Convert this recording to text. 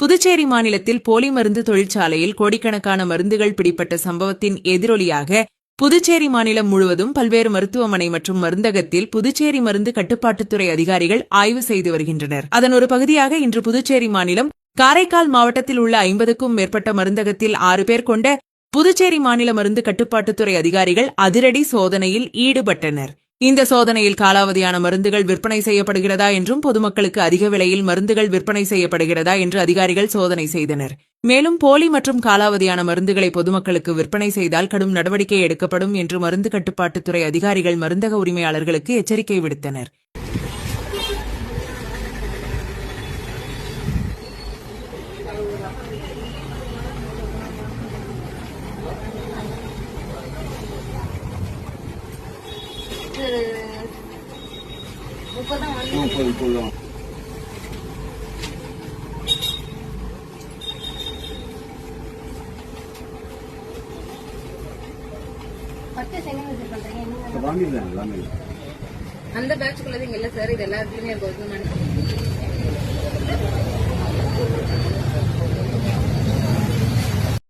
புதுச்சேரி மாநிலத்தில் போலி மருந்து தொழிற்சாலையில் கோடிக்கணக்கான மருந்துகள் பிடிப்பட்ட சம்பவத்தின் எதிரொலியாக புதுச்சேரி மாநிலம் முழுவதும் பல்வேறு மருத்துவமனை மற்றும் மருந்தகத்தில் புதுச்சேரி மருந்து கட்டுப்பாட்டுத்துறை அதிகாரிகள் ஆய்வு செய்து வருகின்றனர். அதன் ஒரு பகுதியாக இன்று புதுச்சேரி மாநிலம் காரைக்கால் மாவட்டத்தில் உள்ள 50க்கும் மேற்பட்ட மருந்தகத்தில் 6 பேர் கொண்ட புதுச்சேரி மாநில மருந்து கட்டுப்பாட்டுத்துறை அதிகாரிகள் அதிரடி சோதனையில் ஈடுபட்டனர். இந்த சோதனையில் காலாவதியான மருந்துகள் விற்பனை செய்யப்படுகிறதா என்றும் பொதுமக்களுக்கு அதிக விலையில் மருந்துகள் விற்பனை செய்யப்படுகிறதா என்று அதிகாரிகள் சோதனை செய்தனர். மேலும் போலி மற்றும் காலாவதியான மருந்துகளை பொதுமக்களுக்கு விற்பனை செய்தால் கடும் நடவடிக்கை எடுக்கப்படும் என்று மருந்து கட்டுப்பாட்டுத்துறை அதிகாரிகள் மருந்தக உரிமையாளர்களுக்கு எச்சரிக்கை விடுத்தனர். அந்த பேட்ச்க்குள்ளது இங்க இல்ல சார், இது எல்லா இடத்துலயுமே இருக்கும்.